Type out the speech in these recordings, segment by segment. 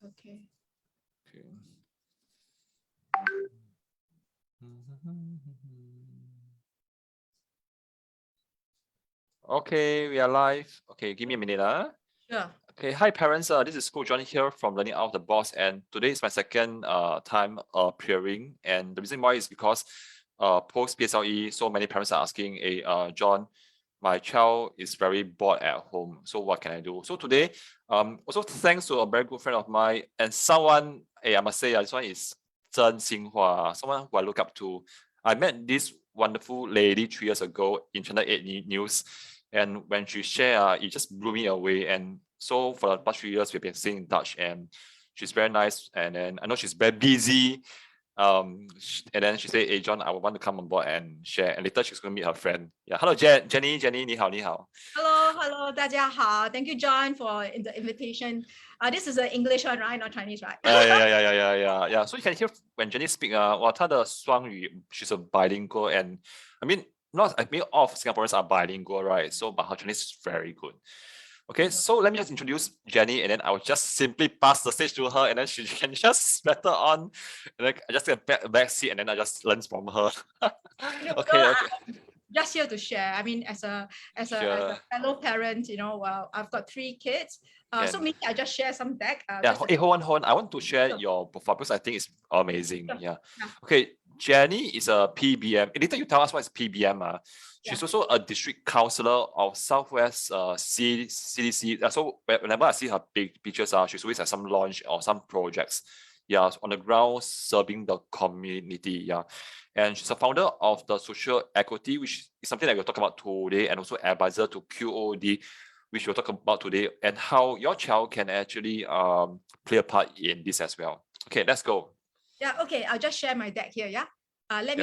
Okay. Okay. Okay, we are live. Okay, give me a minute. Sure. Okay, hi parents. This is Coach John here from Learning Out of the Box, and today is my second time appearing. And the reason why is because post PSLE, so many parents are asking, John, my child is very bored at home. So what can I do? So today, also thanks to a very good friend of mine and someone, I must say, this one is Zhen Xinhua, someone who I look up to. I met this wonderful lady 3 years ago in Channel 8 News. And when she shared, it just blew me away. And so for the past 3 years, we've been staying in touch, and she's very nice. And then I know she's very busy. And then she said, "Hey John, I want to come on board and share." And later she's going to meet her friend. Yeah, hello Jenny, ni hao, ni hao. Hello, 大家好. Thank you, John, for the invitation. This is an English one, right? Not Chinese, right? Yeah. So you can hear when Jenny speak, 她的双语, she's a bilingual, and I mean, all of Singaporeans are bilingual, right? So, but her Chinese is very good. Okay, so let me just introduce Jenny, and then I will just simply pass the stage to her, and then she can just better on. And then I just get a back seat, and then I just learn from her. Okay. I'm just here to share. I mean, as a fellow parent, well, I've got 3 kids. So maybe I just share some deck. Hold on. I want to share your profile because I think it's amazing. Sure. Yeah. Okay, Jenny is a PBM. Later you tell us what is PBM. She's also a district councillor of Southwest CDC. So whenever I see her big pictures, she's always at some launch or some projects. Yeah, on the ground serving the community. Yeah. And she's a founder of the Social Equity, which is something that we'll talk about today, and also advisor to QOD, which we'll talk about today, and how your child can actually play a part in this as well. Okay, let's go. Yeah, okay, I'll just share my deck here, yeah? Let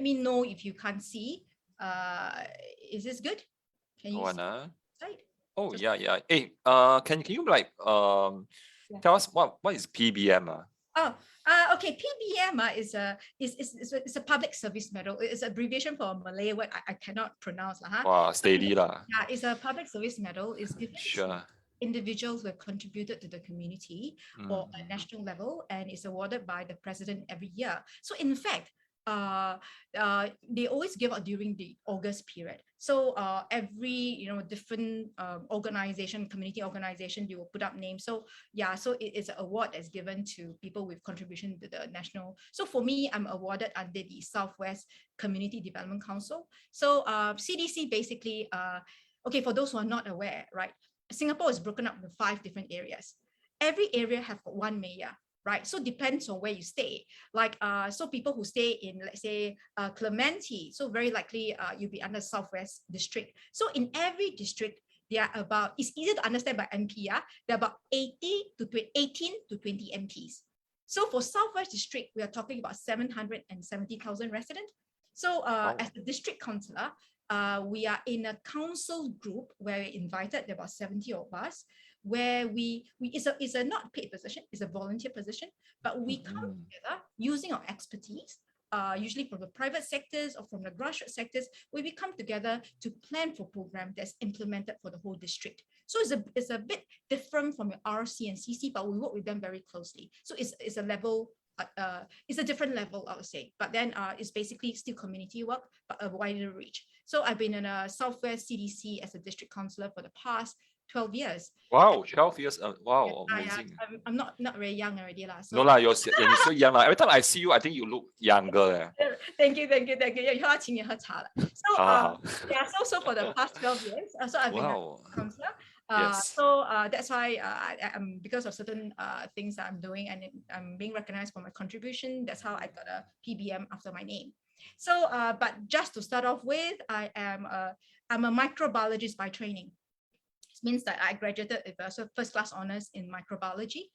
me know if you can't see. Is this good? Can you see? Right? Oh, yeah. Hey, can you like tell us what is PBM? Okay. PBM is a public service medal. It's an abbreviation for a Malay word I cannot pronounce. Wow, steady lah. Yeah, it's a public service medal. It's given to individuals who have contributed to the community or a national level, and it's awarded by the president every year. So in fact, they always give out during the August period. So every different community organization, they will put up names. So yeah, so it's an award that's given to people with contribution to the national. So for me, I'm awarded under the Southwest Community Development Council. So CDC basically, okay, for those who are not aware, right? Singapore is broken up into 5 different areas. Every area have got 1 mayor. Right, so depends on where you stay. Like, so people who stay in, let's say, Clementi, so very likely you'll be under Southwest District. So in every district, there are about, it's easier to understand by MP, there are about 18 to 20 MPs. So for Southwest District, we are talking about 770,000 residents. So as the district councillor, we are in a council group where we're invited, there are about 70 of us, where it's a not paid position, it's a volunteer position, but we come together using our expertise, usually from the private sectors or from the grassroots sectors, where we come together to plan for program that's implemented for the whole district. So it's a bit different from your RC and CC, but we work with them very closely. So it's a level, it's a different level, I would say, but then it's basically still community work, but a wider reach. So I've been in a Southwest CDC as a district councillor for the past 12 years. Wow, 12 years. Wow, amazing. I'm not very young already. So. No, you're so young. Every time I see you, I think you look younger. Thank you. So for the past 12 years, so I've been a councillor. So that's why I'm, because of certain things that I'm doing, and I'm being recognized for my contribution. That's how I got a PBM after my name. So, but just to start off with, I'm a microbiologist by training. Means that I graduated with first class honors in microbiology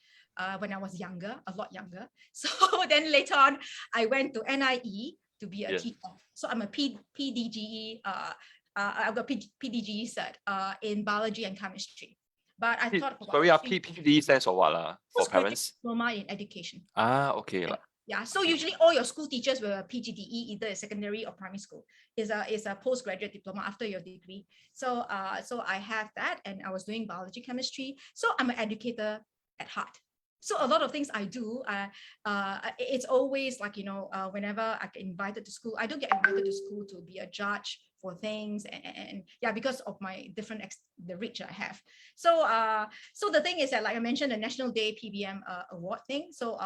when I was younger, a lot younger. So then later on, I went to NIE to be a teacher. So I'm a PDGE, I've got PDGE cert in biology and chemistry. But I thought about PDGE stands for what? For parents? Diploma in education. Okay. Yeah, so usually all your school teachers will have PGDE, either a secondary or primary school. Is a postgraduate diploma after your degree. So so I have that, and I was doing biology, chemistry. So I'm an educator at heart. So a lot of things I do, it's always like, whenever I get invited to school, I don't get invited to school to be a judge for things, and yeah, because of my the reach I have. So so the thing is that, like I mentioned, the National Day PBM award thing. So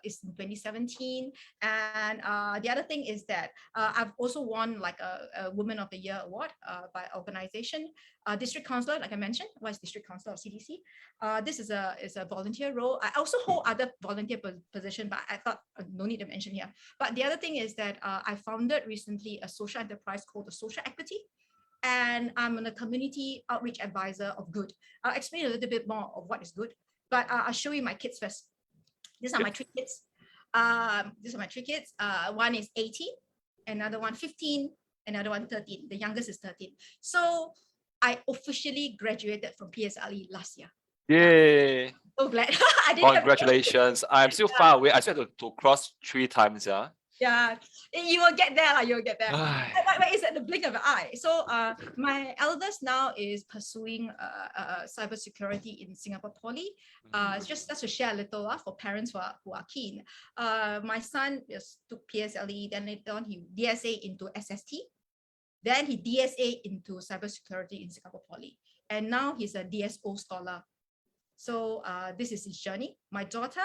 it's in 2017, and the other thing is that I've also won like a Woman of the Year award by organization. District Councillor, like I mentioned, was District Councillor of CDC. This is a volunteer role. I also hold other volunteer position, but I thought no need to mention here. But the other thing is that I founded recently a social enterprise called the Social Equity, and I'm a community outreach advisor of good. I'll explain a little bit more of what is good, but I'll show you my kids first. These are my three kids. These are my three kids. One is 18, another one 15, another one 13. The youngest is 13. So I officially graduated from PSLE last year. Yay! So glad. I didn't Congratulations. I'm still far away. I still have to cross 3 times. Yeah. Yeah, you will get there. You will get there. But it's at the blink of an eye. So my eldest now is pursuing cybersecurity in Singapore Poly. Just to share a little for parents who are keen. My son just took PSLE, then later on he DSA into SST. Then he DSA into cybersecurity in Singapore Poly. And now he's a DSO scholar. So this is his journey. My daughter,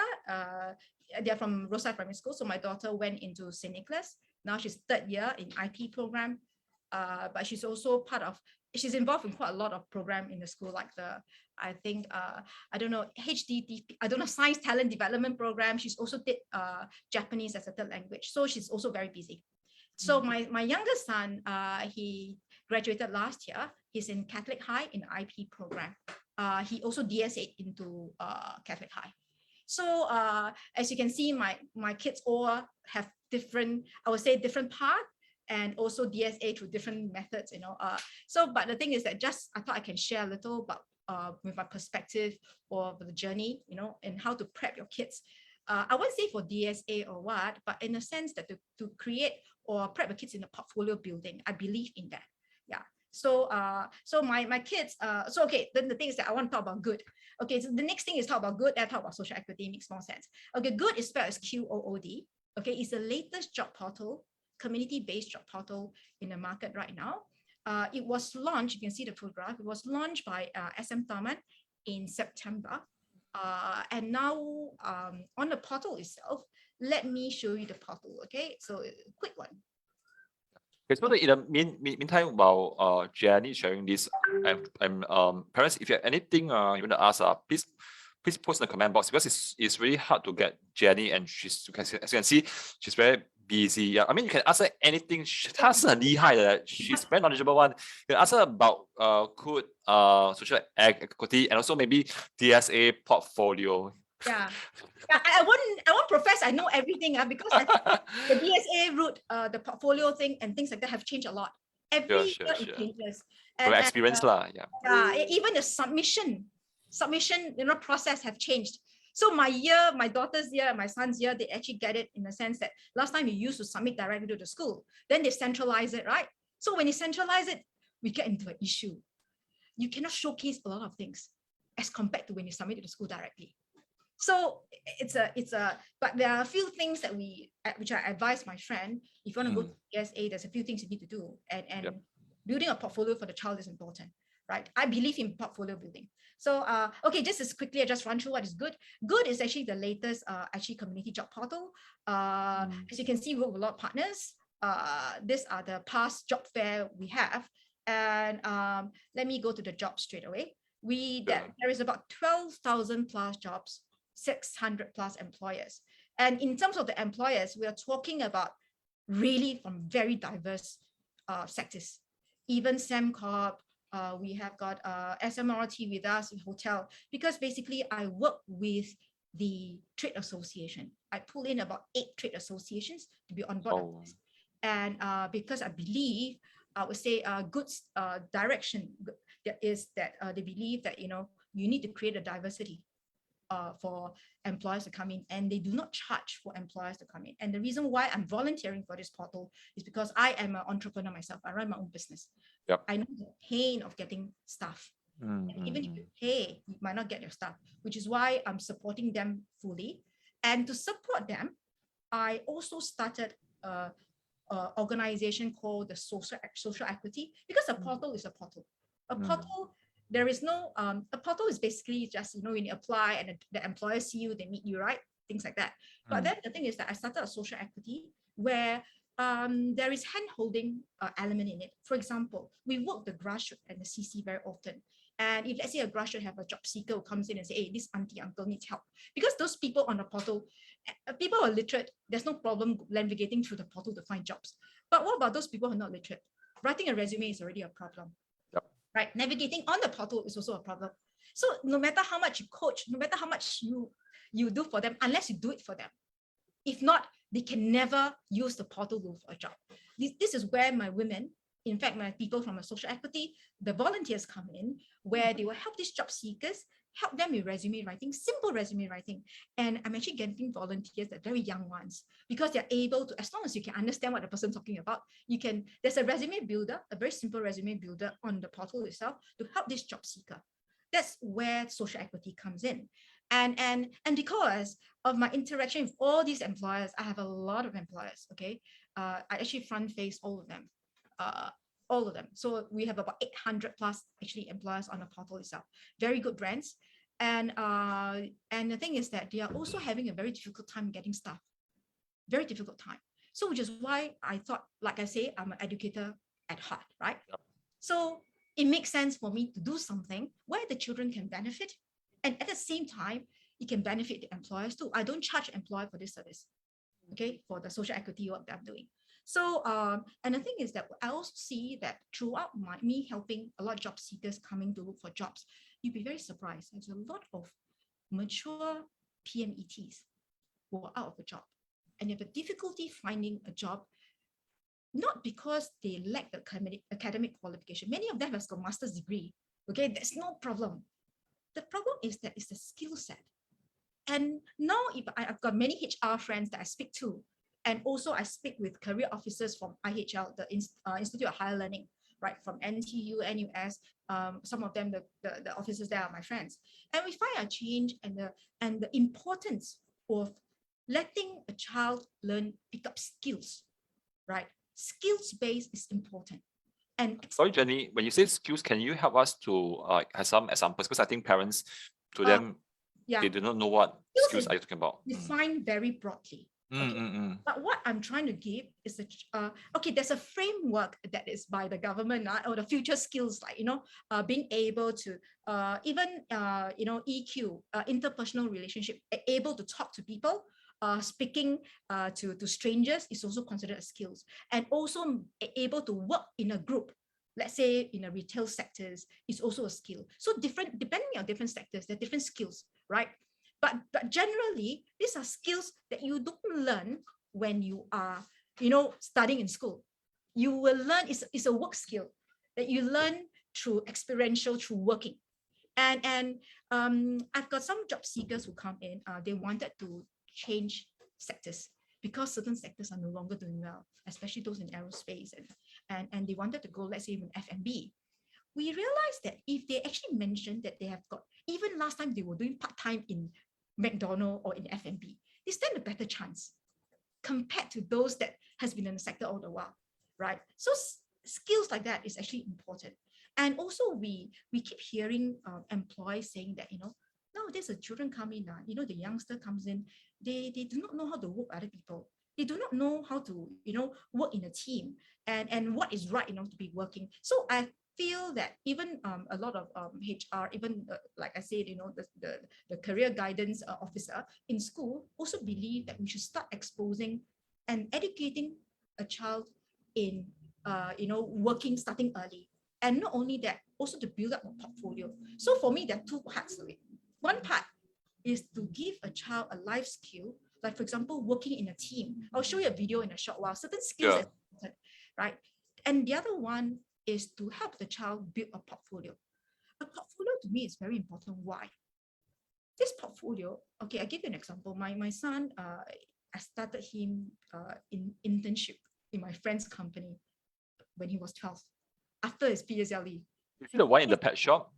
they're from Rosyth Primary School. So my daughter went into St. Nicholas. Now she's 3rd year in IT program. But she's also she's involved in quite a lot of program in the school, like I think, I don't know, HDTP, I don't know, Science Talent Development Program. She's also did Japanese as a 3rd language. So she's also very busy. So my youngest son, he graduated last year. He's in Catholic High in IP program. He also DSA into Catholic High. So as you can see, my kids all have different, I would say, different path, and also DSA through different methods, but the thing is that I thought I can share a little about with my perspective or the journey, and how to prep your kids. I won't say for DSA or what, but in a sense that to create or prep the kids in the portfolio building, I believe in that. Yeah. So so my kids, so okay, then the thing is that I want to talk about good. Okay, so the next thing is talk about good, then talk about social equity, makes more sense. Okay, good is spelled as QOOD. Okay, it's the latest job portal, community-based job portal in the market right now. It was launched, you can see the photograph, it was launched by SM Tharman in September. And now on the portal itself, let me show you the portal. Okay, so a quick one. Okay, so in the meantime, while Jenny sharing this, parents, if you have anything you want to ask, please post in the comment box, because it's really hard to get Jenny, and she's, as you can see, she's very busy. Yeah, I mean, you can ask her anything. 她是很厉害的, she's very knowledgeable one. You can ask her about social equity, and also maybe DSA portfolio. Yeah, I won't profess I know everything, because I think the DSA route, the portfolio thing and things like that have changed a lot. Every year it changes. And experience lah, yeah. Even the submission, process have changed. So my daughter's year, my son's year, they actually get it in the sense that last time you used to submit directly to the school, then they centralize it, right? So when you centralize it, we get into an issue. You cannot showcase a lot of things as compared to when you submit to the school directly. So but there are a few things that which I advise my friend, if you want to go to DSA, there's a few things you need to do, and building a portfolio for the child is important, right? I believe in portfolio building. So okay, just as quickly, I just run through what is good. Good is actually the latest community job portal. As you can see, we work with a lot of partners. These are the past job fair we have, and let me go to the job straight away. There is about 12,000 plus jobs, 600 plus employers. And in terms of the employers, we are talking about really from very diverse sectors. Even Semcorp, we have got SMRT with us in hotel, because basically I work with the trade association. I pull in about 8 trade associations to be on board. And because I believe, I would say good direction is that they believe that, you need to create a diversity for employers to come in, and they do not charge for employers to come in. And the reason why I'm volunteering for this portal is because I am an entrepreneur myself. I run my own business. Yep. I know the pain of getting staff. Even if you pay, you might not get your stuff, which is why I'm supporting them fully. And to support them, I also started a organization called the social equity, because a portal is a portal. A portal, there is no a portal is basically just, you know, when you apply and the employer see you, they meet you, right? Things like that. But then the thing is that I started a social equity where there is hand-holding element in it. For example, we work the grassroots and the CC very often. And if let's say a grassroots have a job seeker who comes in and say, hey, this auntie, uncle needs help. Because those people on the portal, people are literate, there's no problem navigating through the portal to find jobs. But what about those people who are not literate? Writing a resume is already a problem. Yep. Right? Navigating on the portal is also a problem. So no matter how much you coach, no matter how much you do for them, unless you do it for them, if not, they can never use the portal to look for a job. This is where my women, in fact, my people from a social equity, the volunteers come in, where they will help these job seekers, help them with resume writing, simple resume writing. And I'm actually getting volunteers that are very young ones, because they're able to, as long as you can understand what the person's talking about, you can, there's a resume builder, a very simple resume builder on the portal itself to help this job seeker. That's where social equity comes in. And because of my interaction with all these employers, I have a lot of employers, okay? I actually front face all of them. All of them. So we have about 800 plus actually employers on the portal itself. Very good brands. And the thing is that they are also having a very difficult time getting staff. Very difficult time. So which is why I thought, like I say, I'm an educator at heart, right? Yep. So it makes sense for me to do something where the children can benefit. And at the same time, it can benefit the employers too. I don't charge employer for this service, okay, for the social equity work that I'm doing. So, and the thing is that I also see that throughout me helping a lot of job seekers coming to look for jobs, you'd be very surprised. There's a lot of mature PMETs who are out of a job and they have a difficulty finding a job, not because they lack the academic qualification. Many of them have got master's degree, okay, there's no problem. The problem is that it's the skill set. And now if I've got many HR friends that I speak to, and also I speak with career officers from IHL, the Institute of Higher Learning, right, from NTU, NUS, some of them, the officers there are my friends. And we find a change and the importance of letting a child pick up skills, right? Skills-based is important. And sorry, Jenny, when you say skills, can you help us to have some examples? Because I think parents, to them, they do not know what skills are you talking about. Defined very broadly. Okay? But what I'm trying to give is okay, there's a framework that is by the government or the future skills, like, you know, being able to even, you know, EQ, interpersonal relationship, able to talk to people, speaking to strangers is also considered a skills, and also able to work in a group. Let's say in a retail sectors is also a skill. So depending on different sectors, there are different skills, right? But generally, these are skills that you don't learn when you are, you know, studying in school. You will learn, it's a work skill that you learn through experiential, through working. And I've got some job seekers who come in, they wanted to change sectors because certain sectors are no longer doing well, especially those in aerospace, and they wanted to go, let's say, even F&B. We realized that if they actually mentioned that they have got, even last time they were doing part-time in McDonald's or in F&B, they stand a better chance compared to those that has been in the sector all the while, right? So skills like that is actually important. And also we keep hearing employees saying that, you know, nowadays the children come in, you know, the youngster comes in, they do not know how to work with other people. They do not know how to, you know, work in a team and what is right, you know, to be working. So I feel that even a lot of HR, even like I said, you know, the career guidance officer in school also believe that we should start exposing and educating a child in, you know, working, starting early. And not only that, also to build up a portfolio. So for me, there are two parts to it. One part is to give a child a life skill, like for example, working in a team. I'll show you a video in a short while, certain skills, right? And the other one is to help the child build a portfolio. A portfolio to me is very important. Why? This portfolio, okay, I'll give you an example. My son, I started him in internship in my friend's company when he was 12, after his PSLE. Is it the one in the pet shop?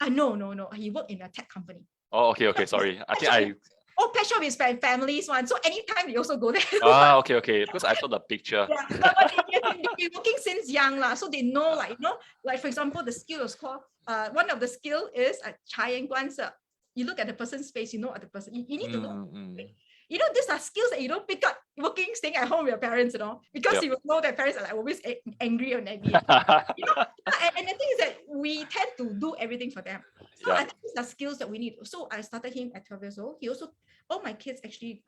No. He worked in a tech company. Oh, okay. Sorry. I think I. Oh, pet shop is families one. So anytime we also go there. Okay. Because I saw the picture. Yeah, but they've been working since young lah. So they know, like for example, the skill is called one of the skill is you look at the person's face, you know what the person you need to know. You know, these are skills that you don't pick up working, staying at home with your parents, because you know that parents are like always angry or naggy. And the thing is that we tend to do everything for them. So I think these are skills that we need. So I started him at 12 years old. He also, all my kids actually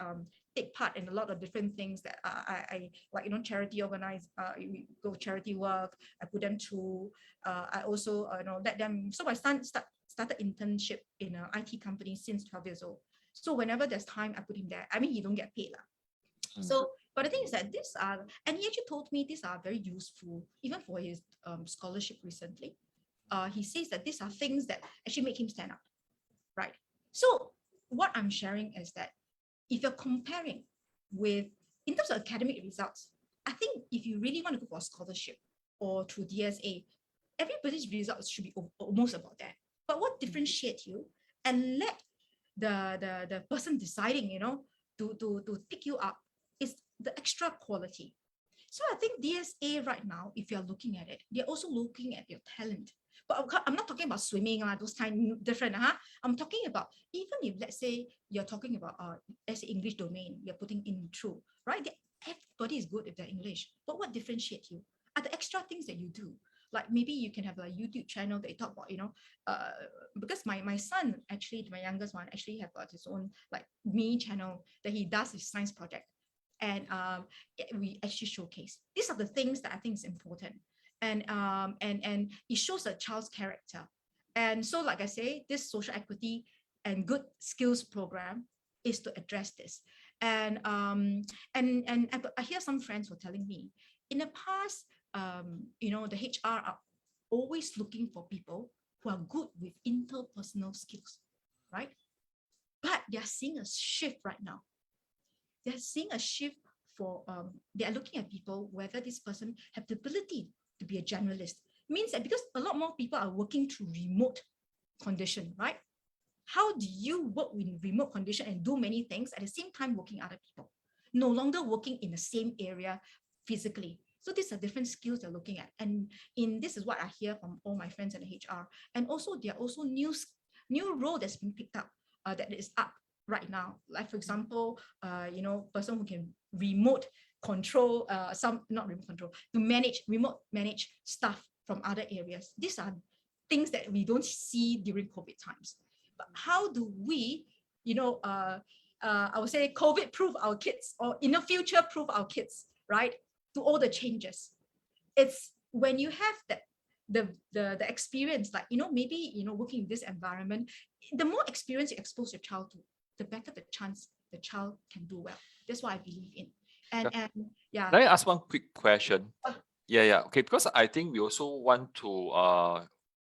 take part in a lot of different things that I like, charity organize, we go charity work, I put them through. I also let them, so I started internship in an IT company since 12 years old. So whenever there's time, I put him there. I mean, he don't get paid lah. So, but the thing is that these are, and he actually told me these are very useful, even for his scholarship recently. He says that these are things that actually make him stand up, right? So what I'm sharing is that if you're comparing with, in terms of academic results, I think if you really want to go for a scholarship or through DSA, everybody's results should be almost about that. But what differentiates you and let the person deciding, to pick you up is the extra quality. So I think DSA right now, if you're looking at it, they're also looking at your talent. But I'm not talking about swimming, those kind of different. I'm talking about, even if, let's say, you're talking about let's say English domain, you're putting in through, right? Everybody is good at their English. But what differentiates you are the extra things that you do. Like maybe you can have a YouTube channel that you talk about, because my son, actually, my youngest one, actually have his own like mini channel that he does his science project. And we actually showcase. These are the things that I think is important. And it shows a child's character. And so, like I say, this social equity and good skills program is to address this. And I hear some friends were telling me, in the past, the HR are always looking for people who are good with interpersonal skills, right? But they're seeing a shift right now. They're seeing a shift for, they are looking at people, whether this person have the ability to be a generalist. Means that because a lot more people are working through remote condition, right? How do you work in remote condition and do many things at the same time working other people? No longer working in the same area physically. So these are different skills they're looking at. And this is what I hear from all my friends in the HR. And also there are also new role that's been picked up that is up right now. Like for example, person who can remote control, remote manage stuff from other areas. These are things that we don't see during COVID times. But how do we, I would say COVID-proof our kids, or in the future proof our kids, right? To all the changes. It's when you have that the experience, like maybe working in this environment, the more experience you expose your child to, the better the chance the child can do well. That's what I believe in. And yeah. Can I ask one quick question? Yeah. Okay, because I think we also want to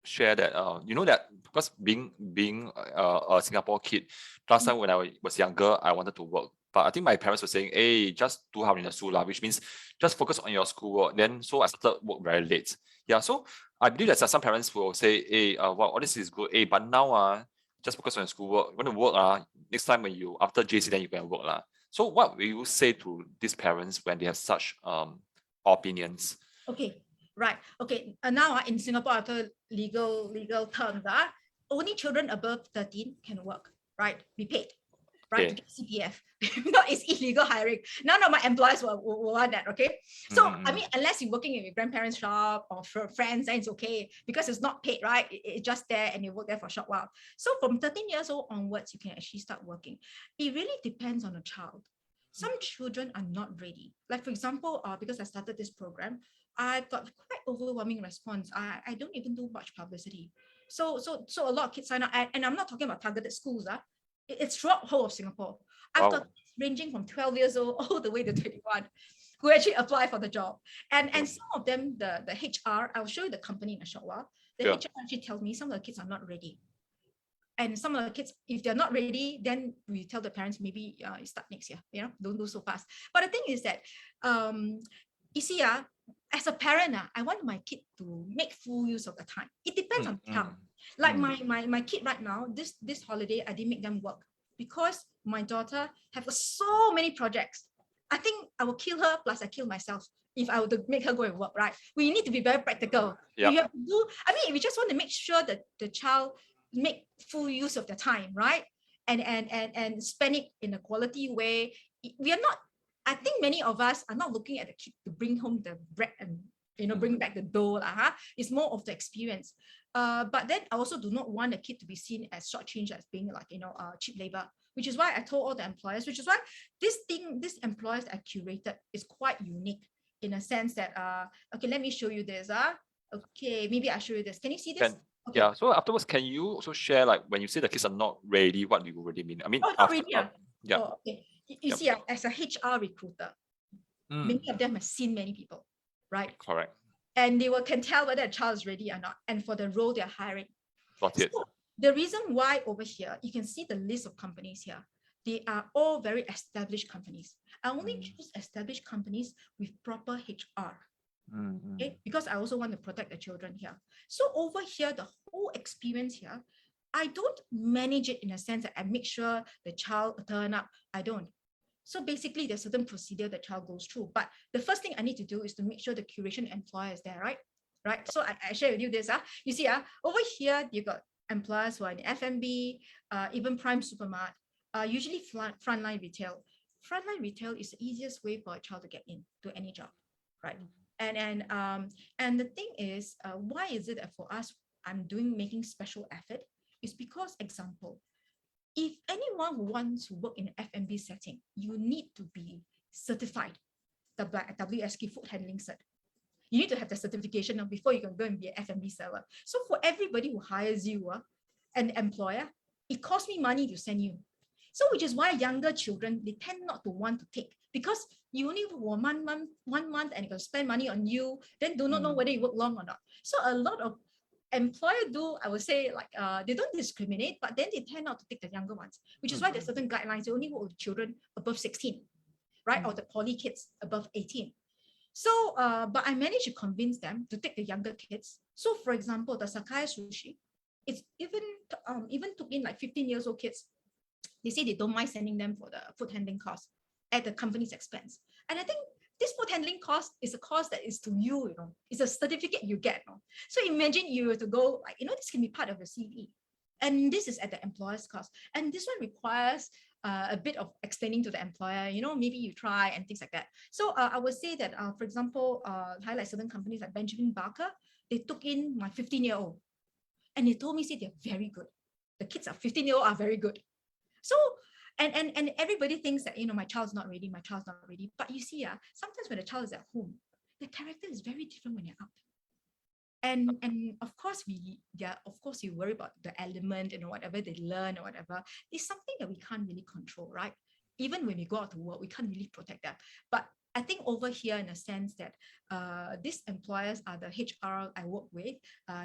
share that that because being a Singapore kid, last time when I was younger, I wanted to work. But I think my parents were saying, hey, just do hard in the school, which means just focus on your schoolwork. Then, so I started work very late. Yeah, so I believe that some parents will say, hey, all this is good. Hey, but now, just focus on your schoolwork. You want to work, next time when you, after JC, then you can work. So what will you say to these parents when they have such opinions? Okay, right. Okay, now in Singapore, after legal terms, only children above 13 can work, right? Be paid. Right, to get CPF. Not it's illegal hiring. None of my employers will want that, okay? So, I mean, unless you're working in your grandparents' shop or for friends, then it's okay because it's not paid, right? It's just there and you work there for a short while. So from 13 years old onwards, you can actually start working. It really depends on the child. Some children are not ready. Like for example, because I started this program, I got quite overwhelming response. I don't even do much publicity. So a lot of kids sign up, and I'm not talking about targeted schools, it's throughout the whole of Singapore. I've got ranging from 12 years old all the way to 21 who actually apply for the job. And some of them, the HR, I'll show you the company in a short while. The HR actually tells me some of the kids are not ready. And some of the kids, if they're not ready, then we tell the parents, maybe start next year, don't do so fast. But the thing is that, you see, as a parent, I want my kid to make full use of the time. It depends on the child. Like my kid right now, this holiday, I didn't make them work because my daughter have so many projects. I think I will kill her, plus I kill myself if I were to make her go and work, right? We need to be very practical. Yep. We have to do, I mean, we just want to make sure that the child make full use of the time, right? And spend it in a quality way. We are not, I think many of us are not looking at the kid to bring home the bread and bring back the dough. It's more of the experience. But then I also do not want a kid to be seen as shortchanged as being like, cheap labor, which is why I told all the employers, which is why this employers I curated is quite unique in a sense that, okay, let me show you this. Okay, maybe I'll show you this. Can you see this? Okay. Yeah, so afterwards, can you also share, like, when you say the kids are not ready, what do you really mean? I mean, not after, ready. Yeah. Oh, okay. You Yep. see, as a HR recruiter, many of them have seen many people, right? Correct. And they can tell whether a child is ready or not, and for the role they're hiring. Got it. So the reason why over here, you can see the list of companies here. They are all very established companies. I only choose established companies with proper HR. Okay, because I also want to protect the children here. So over here, the whole experience here, I don't manage it in a sense that I make sure the child turn up. I don't. So basically, there's certain procedure the child goes through. But the first thing I need to do is to make sure the curation employer is there, right? Right. So I share with you this. You see, over here, you got employers who are in F&B, even Prime Supermart, usually frontline retail. Frontline retail is the easiest way for a child to get into any job, right? And the thing is, why is it that for us, I'm making special effort? Is because, example, if anyone who wants to work in an F&B setting, you need to be certified, the WSK food handling cert. You need to have the certification before you can go and be an F&B seller. So for everybody who hires you, an employer, it costs me money to send you. So which is why younger children, they tend not to want to take, because you only work 1 month and you can spend money on you, then do not know whether you work long or not. So a lot of employer do, I would say, like they don't discriminate, but then they tend not to take the younger ones, which is why there's certain guidelines. They only work with children above 16, right? Or the poly kids above 18. So, but I managed to convince them to take the younger kids. So for example, the Sakaya Sushi, it's even took in like 15 years old kids. They say they don't mind sending them for the food handling course at the company's expense. And I think this food handling course is a course that is to you, it's a certificate you get. So imagine you were to go, like, this can be part of your CV. And this is at the employer's cost. And this one requires a bit of explaining to the employer, maybe you try and things like that. So I would say that, for example, highlight certain companies like Benjamin Barker, they took in my 15-year-old. And they told me, say, they're very good. The kids are 15-year-old are very good. So, and everybody thinks that, my child's not ready, my child's not ready. But you see, sometimes when the child is at home, the character is very different when you're out. And of course, you worry about the element and whatever they learn or whatever. It's something that we can't really control, right? Even when we go out to work, we can't really protect that. But I think over here, in a sense that these employers are the HR I work with.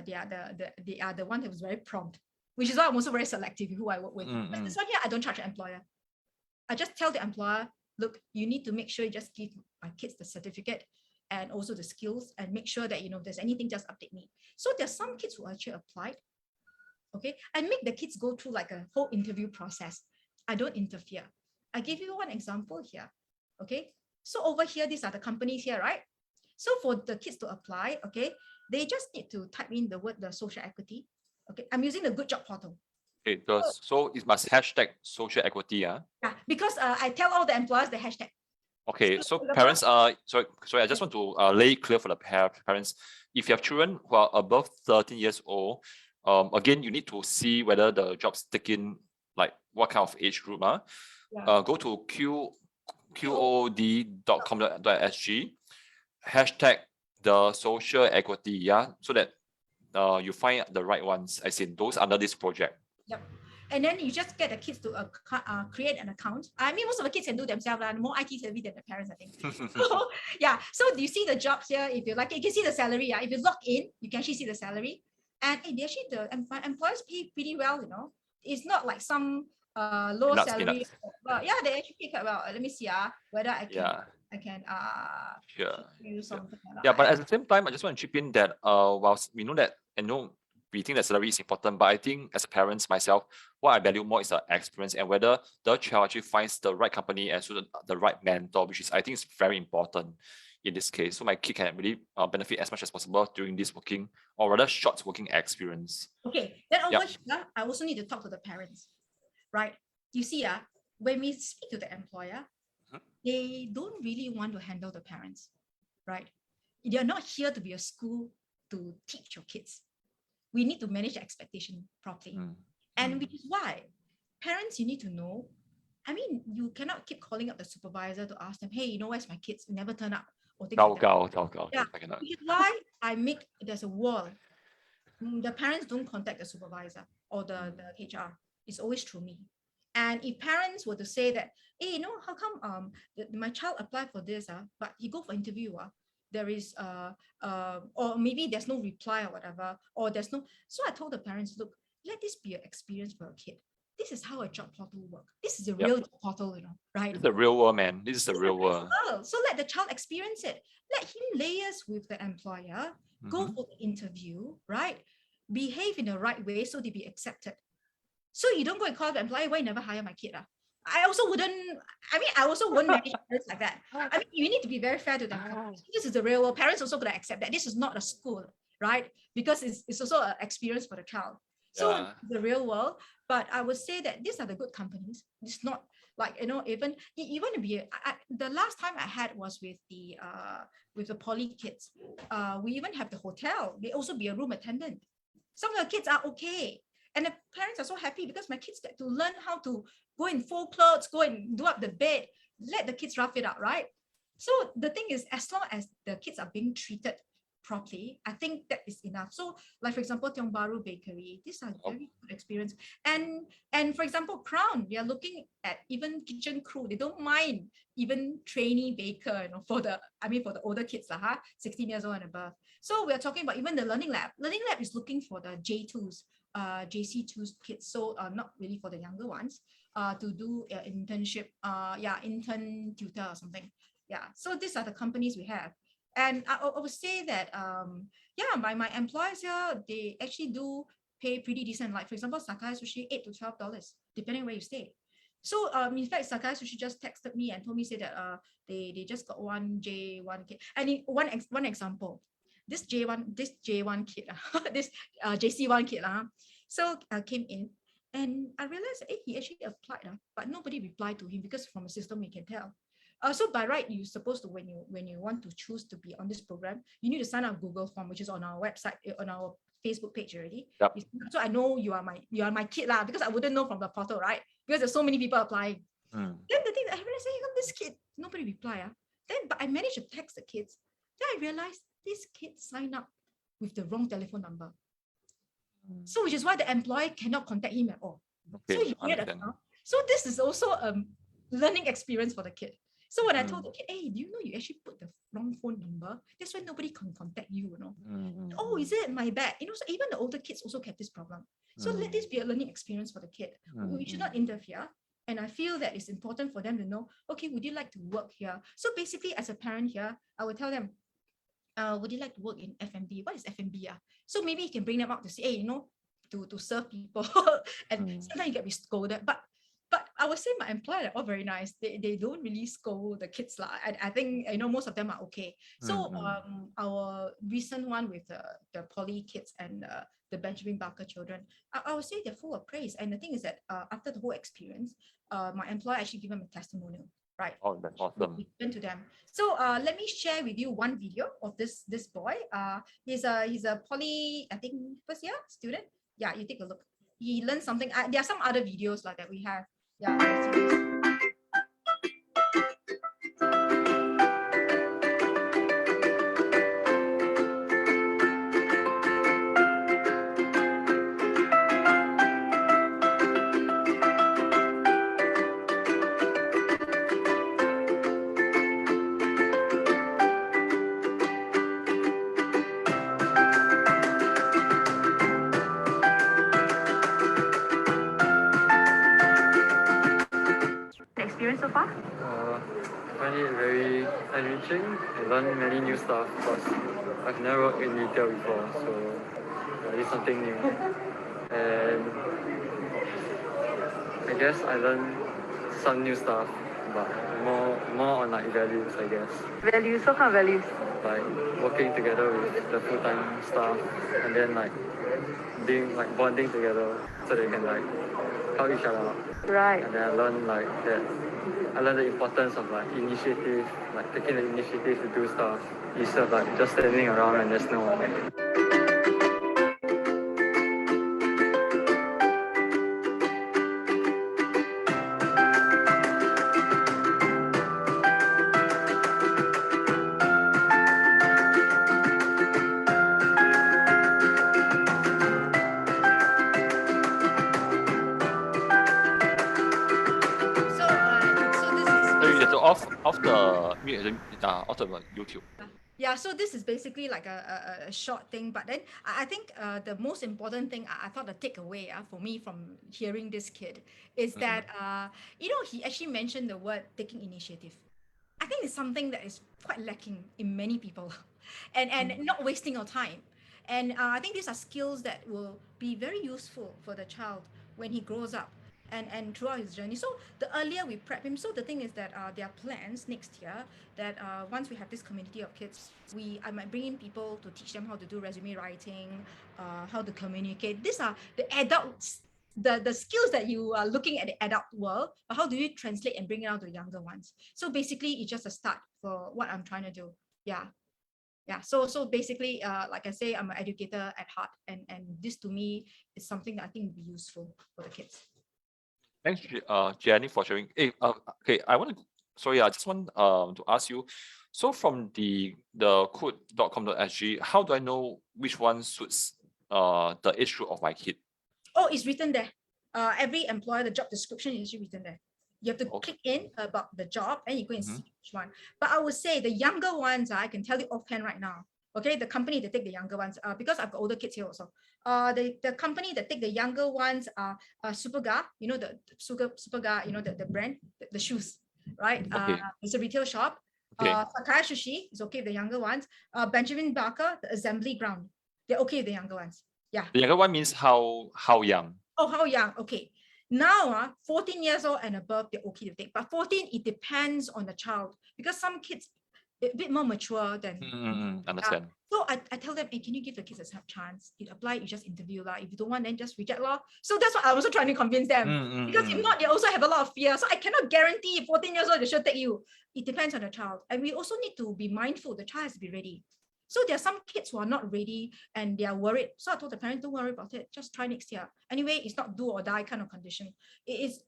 They are the one that was very prompt, which is why I'm also very selective with who I work with. But this one here, I don't charge the employer. I just tell the employer, look, you need to make sure you just give my kids the certificate and also the skills, and make sure that, if there's anything, just update me. So there's some kids who actually applied. Okay, I make the kids go through like a whole interview process. I don't interfere. I give you one example here. Okay, so over here, these are the companies here, right? So for the kids to apply, okay, they just need to type in the word, the social equity. Okay, I'm using the Good Job portal. Okay, so it must hashtag social equity. Yeah, because I tell all the employers the hashtag. Okay, so parents are, sorry, I just want to lay it clear for the parents. If you have children who are above 13 years old, again, you need to see whether the job's taking, like, what kind of age group. Go to qod.com.sg, hashtag the social equity, so that you find the right ones, as in those under this project. Yep. And then you just get the kids to create an account. I mean, most of the kids can do themselves, more IT savvy than the parents, I think. So, yeah. So do you see the jobs here? If you like it, you can see the salary. If you log in, you can actually see the salary. And the employers pay pretty well, It's not like some low salary. Well, yeah, they actually pay quite well. Let me see whether I can use something. Yeah, but at the same time, I just want to chip in that whilst we know that, we think that salary is important, but I think as a parent myself, what I value more is the experience and whether the child actually finds the right company and so the right mentor, which is I think is very important in this case. So my kid can really benefit as much as possible during this working or rather short working experience. Okay, then over Yep. here, I also need to talk to the parents, right? You see, when we speak to the employer, they don't really want to handle the parents, right? They're not here to be a school to teach your kids. We need to manage the expectation properly. And which is why parents, you need to know, I mean, you cannot keep calling up the supervisor to ask them, hey, you know, where's my kids? You never turn up. Or things like that. Yeah, I cannot. which is why there's a wall. The parents don't contact the supervisor or the HR. It's always through me. And if parents were to say that, hey, you know, how come my child applied for this, but he go for interview, there is or maybe there's no reply or whatever, or there's no. So I told the parents, look, let this be an experience for a kid. This is how a job portal works. This is a real job portal, you know, right? This is the real world, man. This is the real world. So let the child experience it. Let him liaise with the employer, go for the interview, right? Behave in the right way so they be accepted. So you don't go and call the employer, why you never hire my kid? I also wouldn't manage parents like that. I mean, you need to be very fair to them. This is the real world. Parents also going to accept that this is not a school, right? Because it's also an experience for the child. So the real world, but I would say that these are the good companies. It's not like, you know, even you want to be, the last time I had was with the poly kids. We even have the hotel. They also be a room attendant. Some of the kids are okay. And the parents are so happy because my kids get to learn how to go in full clothes, go and do up the bed, let the kids rough it out, right? So the thing is, as long as the kids are being treated properly, I think that is enough. So like, for example, Tiong Bahru Bakery, these are very good experience. And for example, Crown, we are looking at even kitchen crew. They don't mind even trainee baker, you know, for the older kids, 16 years old and above. So we are talking about even the Learning Lab. Learning Lab is looking for the J2s, JC2 kids. So not really for the younger ones, to do internship, intern tutor or something. Yeah, so these are the companies we have. And I would say that, my employers here, they actually do pay pretty decent. Like, for example, Sakai Sushi, $8 to $12, depending where you stay. So, in fact, Sakai Sushi just texted me and told me, say that they just got one J1 kid. And one example, this J1 kid, this JC1 kid, so came in, and I realized, he actually applied, but nobody replied to him because from the system we can tell. So by right, you're supposed to, when you want to choose to be on this program, you need to sign up Google form, which is on our website, on our Facebook page already. Yep. So I know you are my kid because I wouldn't know from the portal, right? Because there's so many people applying. Then the thing that I realized, hey, this kid, nobody reply. But I managed to text the kids. Then I realized this kid signed up with the wrong telephone number. So which is why the employer cannot contact him at all. Okay, so this is also a learning experience for the kid. So when I told the kid, hey, do you know you actually put the wrong phone number? That's why nobody can contact you, you know. Oh, is it my bad? You know, so even the older kids also have this problem. So let this be a learning experience for the kid. We should not interfere. And I feel that it's important for them to know, okay, would you like to work here? So basically, as a parent here, I would tell them, would you like to work in F&B? What is F&B? So maybe you can bring them out to say, hey, you know, to serve people. And sometimes you get scolded. But I would say my employer are all very nice. They don't really scold the kids. I think, you know, most of them are okay. So our recent one with the poly kids and the Benjamin Barker children, I would say they're full of praise. And the thing is that after the whole experience, my employer actually gave them a testimonial. Right. Oh, that's awesome. To them. So let me share with you one video of this boy. He's a poly, I think, first year student. Yeah, you take a look. He learned something. There are some other videos like that we have. Yeah, let's see this. So far? I find it very enriching. I learn many new stuff because I've never worked in retail before. So at least something new. And I guess I learned some new stuff, but more on like values, I guess. Values, what kind of values? Like working together with the full-time staff, and then like being like bonding together so they can like help each other out. Right. And then I learned like that. I learned the importance of like initiative, like taking the initiative to do stuff instead of like just standing around and there's no one. So you have to off the mute, off the YouTube. Yeah, so this is basically like a short thing, but then I think the most important thing I thought the takeaway for me from hearing this kid is that he actually mentioned the word taking initiative. I think it's something that is quite lacking in many people, and not wasting your time. And I think these are skills that will be very useful for the child when he grows up and throughout his journey. So the earlier we prep him, so the thing is that there are plans next year that once we have this community of kids, I might bring in people to teach them how to do resume writing, how to communicate. These are the adults, the skills that you are looking at the adult world, but how do you translate and bring it out to the younger ones? So basically, it's just a start for what I'm trying to do. Yeah. So basically, like I say, I'm an educator at heart, and this to me is something that I think would be useful for the kids. Thanks, Jenny, for sharing. Hey, okay, I just want to ask you. So from the code.com.sg, how do I know which one suits the age group of my kid? Oh, it's written there. Every employer, the job description is usually written there. You have to click in about the job and you go and see which one. But I would say the younger ones, I can tell you offhand right now. Okay, the company that take the younger ones, because I've got older kids here also. The company that take the younger ones are Superga, the Superga, the brand, the shoes, right? Okay. It's a retail shop. Okay. Sakaya Sushi is okay with the younger ones. Benjamin Barker, the assembly ground, they're okay with the younger ones. Yeah. The younger one means how young? Oh, how young? Okay. Now, 14 years old and above, they're okay to take. But 14, it depends on the child because some kids a bit more mature than. Understand. So I tell them, hey, can you give the kids a chance? You apply, you just interview. If you don't want, then just reject. So that's what I'm also trying to convince them. Because if not, they also have a lot of fear. So I cannot guarantee 14 years old, they should take you. It depends on the child. And we also need to be mindful. The child has to be ready. So there are some kids who are not ready and they are worried. So I told the parents, don't worry about it. Just try next year. Anyway, it's not do or die kind of condition.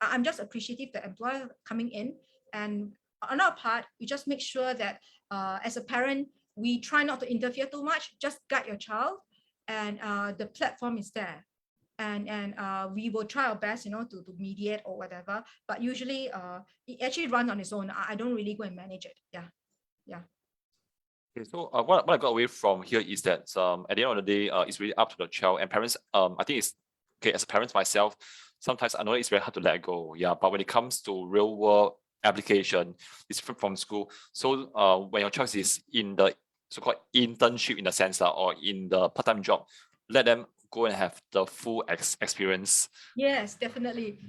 I'm just appreciative the employer coming in. And on our part, we just make sure that as a parent, we try not to interfere too much. Just guide your child, and the platform is there. And we will try our best, to mediate or whatever. But usually, it actually runs on its own. I don't really go and manage it. Yeah. Okay, so what I got away from here is that at the end of the day, it's really up to the child and parents. I think it's okay as a parent myself. Sometimes I know it's very hard to let go. Yeah, but when it comes to real world application, it's different from school. So when your child is in the so-called internship in the sense or in the part-time job, let them go and have the full experience. Yes, definitely.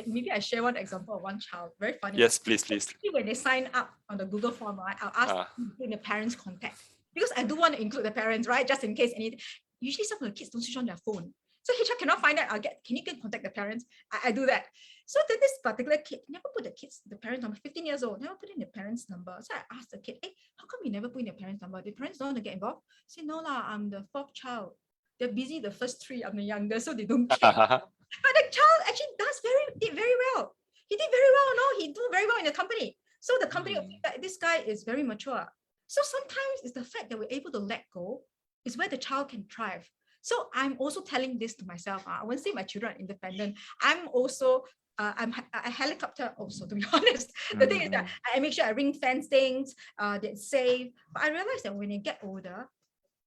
Maybe I share one example of one child. Very funny. Yes, please. When they sign up on the Google form, right, I'll ask them to include the parents' contact because I do want to include the parents, right, just in case anything. Usually, some of the kids don't switch on their phone, so HR cannot find out. Can you contact the parents? I do that. So then this particular kid never put the parents' number. 15 years old, never put in the parents' number. So I asked the kid, hey, how come you never put in the parents' number? The parents don't want to get involved. Say no lah, I'm the fourth child. They're busy the first three, I'm the youngest, so they don't care. But the child actually did very well. He did very well, no? He did very well in the company. So the company, this guy is very mature. So sometimes it's the fact that we're able to let go is where the child can thrive. So I'm also telling this to myself. I won't say my children are independent. I'm also, I'm a helicopter also, to be honest. The thing is that I make sure I ring fence things, that's safe. But I realize that when they get older,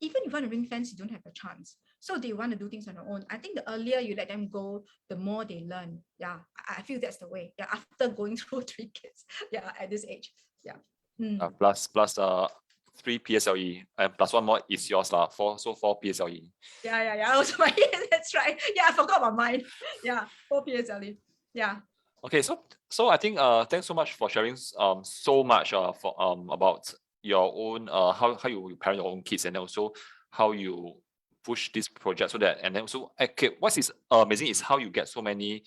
even if you want to ring fence, you don't have a chance. So they want to do things on their own. I think the earlier you let them go, the more they learn. Yeah, I feel that's the way. Yeah, after going through 3 kids. Yeah, at this age. Yeah. Plus, 3 PSLE and plus one more is yours lah. 4 PSLE. Yeah. Also my that's right. Yeah, I forgot about mine. Yeah, 4 PSLE. Yeah. Okay, so I think thanks so much for sharing so much for about your own how you parent your own kids, and also how you push this project so that, and then also okay, what is amazing is how you get so many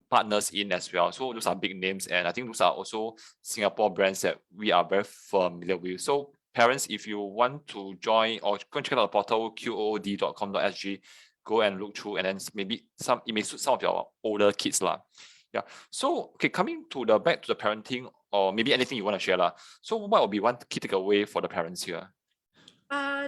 partners in as well. So those are big names, and I think those are also Singapore brands that we are very familiar with. So parents, if you want to join or go and check out the portal qood.com.sg, go and look through, and then maybe it may suit some of your older kids lah. Yeah. So okay, coming to back to the parenting, or maybe anything you want to share lah. So what will be one key takeaway for the parents here?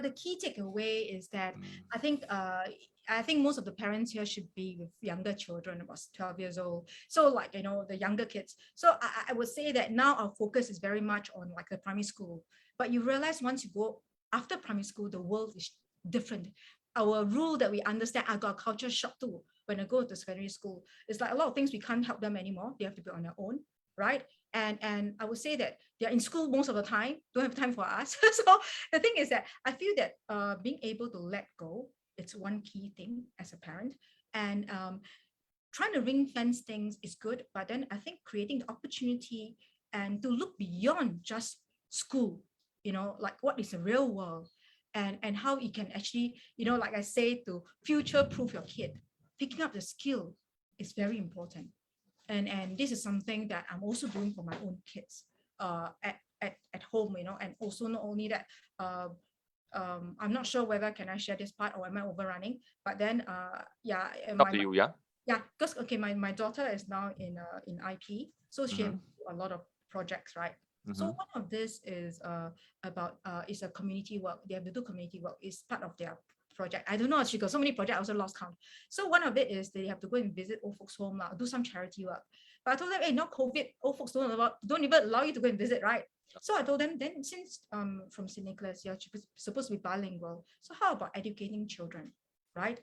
The key takeaway is that I think most of the parents here should be with younger children, about 12 years old. So like, the younger kids. So I would say that now our focus is very much on like the primary school. But you realize once you go after primary school, the world is different. Our rule that we understand, I got a culture shock too. When I go to secondary school, it's like a lot of things we can't help them anymore. They have to be on their own, right? And I would say that they're in school most of the time, don't have time for us. So the thing is that I feel that being able to let go, it's one key thing as a parent. And trying to ring fence things is good, but then I think creating the opportunity and to look beyond just school, like what is the real world, and how you can actually, like I say, to future-proof your kid, picking up the skill is very important. And this is something that I'm also doing for my own kids at home, and also not only that, I'm not sure whether can I share this part or am I overrunning, but then yeah. Up to you, yeah. Yeah, because okay, my daughter is now in IP, so she has a lot of projects, right? So one of this is about is a community work. They have to do community work. It's part of their project. I don't know, she got so many projects, I also lost count. So one of it is they have to go and visit old folks home, do some charity work. But I told them, hey, not COVID, old folks don't even allow you to go and visit, right? So I told them, then since from St. Nicholas, you're supposed to be bilingual, so how about educating children, right?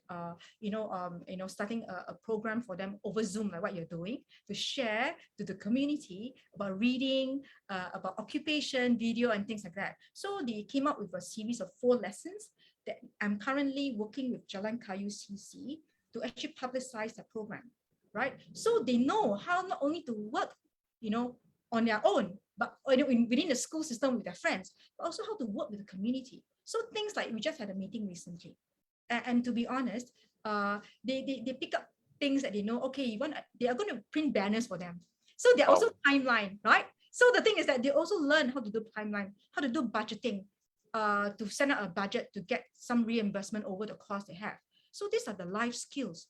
Starting a program for them over Zoom, like what you're doing, to share to the community about reading, about occupation, video, and things like that. So they came up with a series of 4 lessons that I'm currently working with Jalan Kayu CC to actually publicize the program, right? So they know how not only to work, on their own, but within the school system with their friends, but also how to work with the community. So things like, we just had a meeting recently, and to be honest, they pick up things that they know. Okay, they are going to print banners for them. So they're also timeline, right? So the thing is that they also learn how to do timeline, how to do budgeting, to send out a budget to get some reimbursement over the cost they have. So these are the life skills.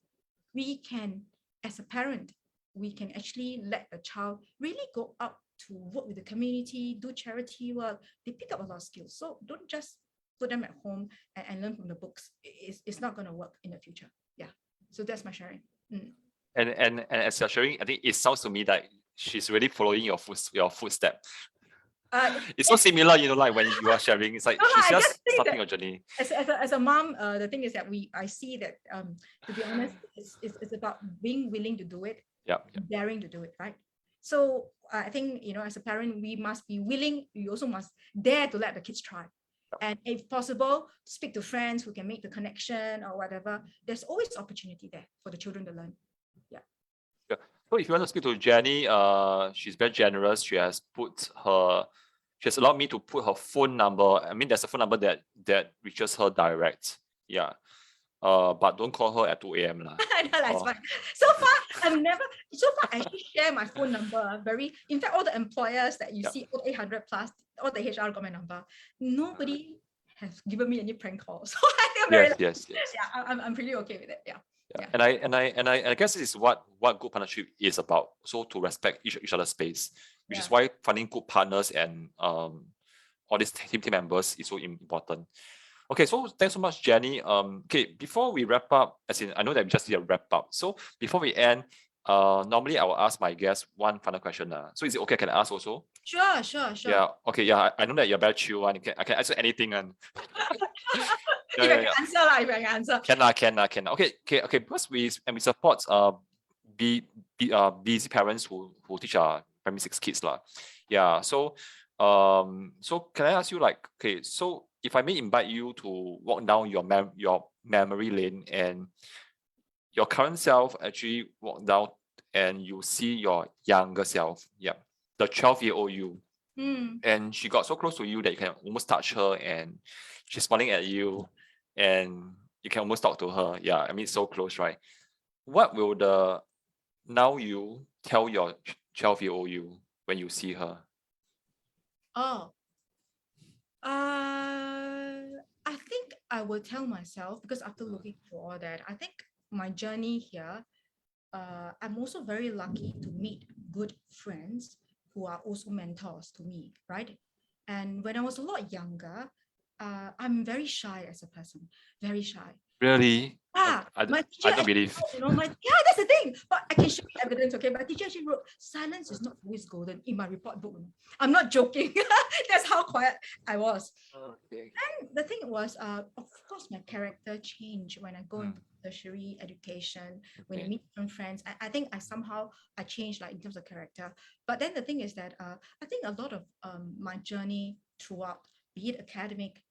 We can, as a parent, we can actually let the child really go out to work with the community, do charity work. They pick up a lot of skills. So don't just put them at home and learn from the books. It's not going to work in the future. Yeah. So that's my sharing. And as you're sharing, I think it sounds to me that she's really following your footstep. It's so similar, like when you are sharing, it's like she's just starting a journey. As a mom, the thing is that I see that, to be honest, it's about being willing to do it, daring to do it, right? So I think, as a parent, we must be willing, we also must dare to let the kids try. And if possible, speak to friends who can make the connection or whatever. There's always opportunity there for the children to learn. Yeah. So if you want to speak to Jenny, she's very generous. She has allowed me to put her phone number. I mean, there's a phone number that reaches her direct. Yeah. But don't call her at 2 a.m. No, that's fine. So far I actually share my phone number. In fact, all the employers that you see, all 800 plus, all the HR got my number. Nobody has given me any prank calls. So I think very yes. Yeah, I'm pretty okay with it. Yeah. And I guess this is what good partnership is about. So to respect each other's space, which is why finding good partners and all these team members is so important. Okay, so thanks so much, Jenny. Okay, before we wrap up, as in I know that we just did a wrap up. So before we end, normally I will ask my guests one final question. So is it okay? I can ask also? Sure. Yeah. Okay. Yeah. I know that you're very chill one. I can answer anything. If I can answer. Can. Okay. Because we support busy parents who teach our primary 6 kids lah. Yeah. So So can I ask you, like, okay, so if I may invite you to walk down your memory lane, and your current self actually walk down and you see your younger self, yeah, the 12-year-old you, and she got so close to you that you can almost touch her, and she's smiling at you, and you can almost talk to her. Yeah, I mean, so close, right? What will the now you tell your 12-year-old you when you see her? Oh, I think I will tell myself, because after looking for all that, I think my journey here, I'm also very lucky to meet good friends who are also mentors to me, right? And when I was a lot younger, I'm very shy as a person, very shy. Really? My teacher I don't actually believe. wrote, yeah, that's the thing. But I can show you evidence, okay? My teacher actually wrote, silence is not always golden in my report book. I'm not joking. That's how quiet I was. Okay. And the thing was, of course, my character changed when I go into tertiary education, when you Okay. meet different friends. I think I changed, like, in terms of character. But then the thing is that I think a lot of my journey throughout, be it academic,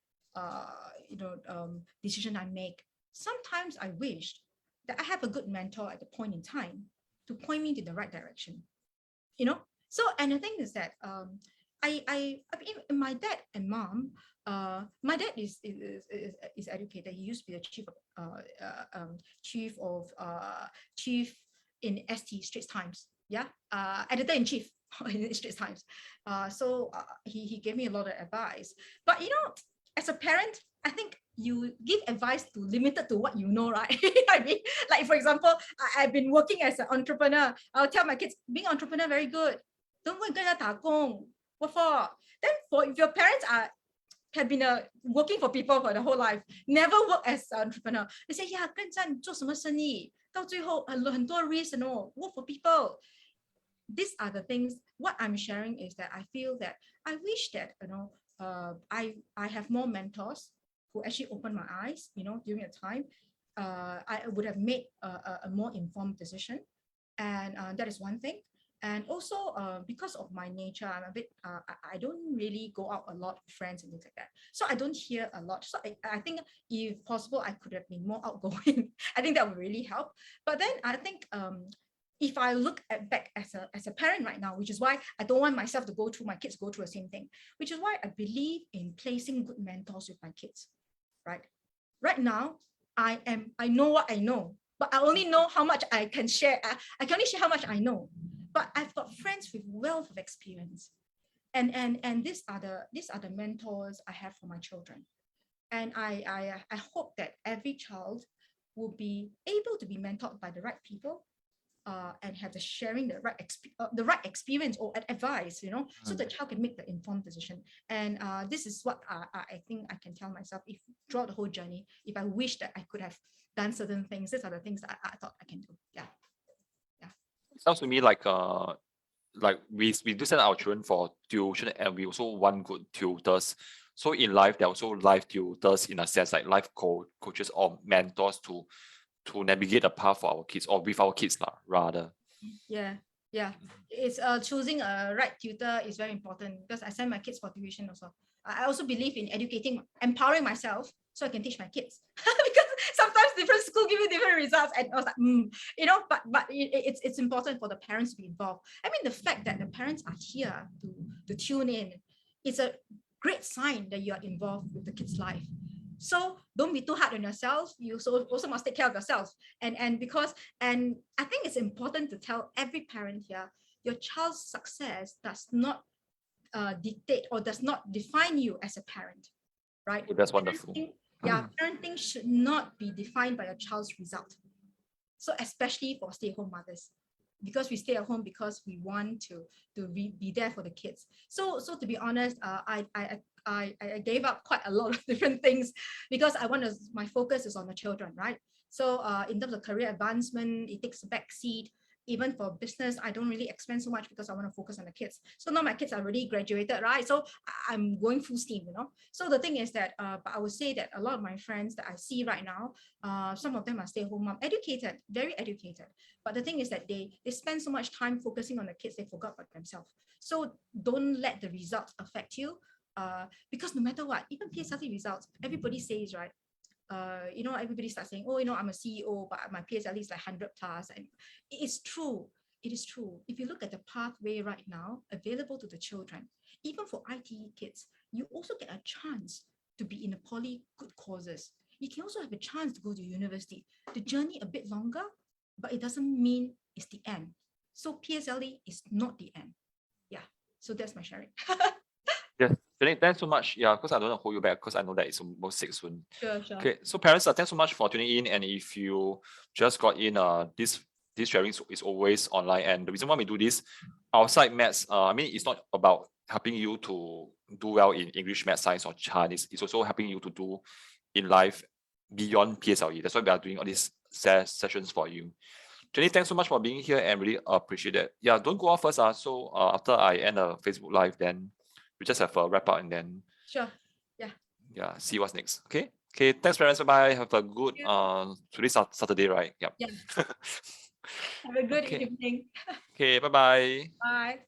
decision I make, sometimes I wished that I have a good mentor at the point in time to point me to the right direction. So, and the thing is that I mean, my dad and mom, my dad is educated. He used to be the chief in ST Straits Times, yeah, editor in chief in Straits Times. He gave me a lot of advice. But as a parent, I think you give advice to limited to what you know, right? I mean, like, for example, I've been working as an entrepreneur. I'll tell my kids, being entrepreneur very good. Don't go and get a 打工. What for? Then if your parents have been working for people for the whole life, never work as an entrepreneur, they say, yeah, 跟着你做什么生意，到最后很多 risk, work for people. These are the things. What I'm sharing is that I feel that I wish that I have more mentors who actually open my eyes. During the time, I would have made a more informed decision, and that is one thing. And also, because of my nature, I'm a bit, I don't really go out a lot with friends and things like that. So I don't hear a lot. So I think if possible, I could have been more outgoing. I think that would really help. But then I think if I look back as a parent right now, which is why I don't want myself to go through, my kids go through the same thing, which is why I believe in placing good mentors with my kids, right? Right now, I know what I know, but I only know how much I can share. I can only share how much I know. But I've got friends with wealth of experience, and these are the mentors I have for my children, and I hope that every child will be able to be mentored by the right people, and have the right experience or advice, so the child can make the informed decision. And this is what I think I can tell myself, if throughout the whole journey, if I wish that I could have done certain things, these are the things that I thought I can do. Yeah. Sounds to me like we do send our children for tuition, and we also want good tutors. So in life, there are also life tutors, in a sense, like life coaches or mentors to navigate the path for our kids, or with our kids rather. Yeah. It's choosing a right tutor is very important, because I send my kids for tuition also. I also believe in empowering myself so I can teach my kids. Because sometimes different schools give you different results, and I was like, but it's important for the parents to be involved. I mean, the fact that the parents are here to tune in, it's a great sign that you are involved with the kid's life. So don't be too hard on yourself. You also must take care of yourself. And I think it's important to tell every parent here, your child's success does not dictate or does not define you as a parent, right? That's wonderful. Parenting should not be defined by a child's result. So especially for stay-at-home mothers, because we stay at home because we want to be there for the kids. So to be honest, I gave up quite a lot of different things, because my focus is on the children, right? So in terms of career advancement, it takes a back seat. even for business, I don't really expand so much because I want to focus on the kids. So now my kids are already graduated, right? So I'm going full steam, So the thing is that, but I would say that a lot of my friends that I see right now, some of them are stay-at-home mom, educated, very educated. But the thing is that they spend so much time focusing on the kids, they forgot about themselves. So don't let the results affect you, because no matter what, even PSLE results, everybody says, right? Everybody starts saying, oh, I'm a CEO, but my PSLE is like 100 plus. And it is true. It is true. If you look at the pathway right now available to the children, even for IT kids, you also get a chance to be in a poly good courses. You can also have a chance to go to university. The journey a bit longer, but it doesn't mean it's the end. So PSLE is not the end. Yeah. So that's my sharing. Yes, Jenny, thanks so much. Yeah, because I don't want to hold you back because I know that it's almost 6 soon. Sure. Okay, so parents, thanks so much for tuning in. And if you just got in, this sharing is always online. And the reason why we do this outside maths, it's not about helping you to do well in English, math, science, or Chinese. It's also helping you to do in life beyond PSLE. That's why we are doing all these sessions for you. Jenny, thanks so much for being here and really appreciate it. Yeah, don't go off first. So after I end a Facebook Live, then we just have a wrap up and then Sure. Yeah, see what's next. Okay. Okay. Thanks, parents. Bye. Have a good today's Saturday, right? Yep. Yeah. Have a good Okay. evening. Okay. Bye. Bye.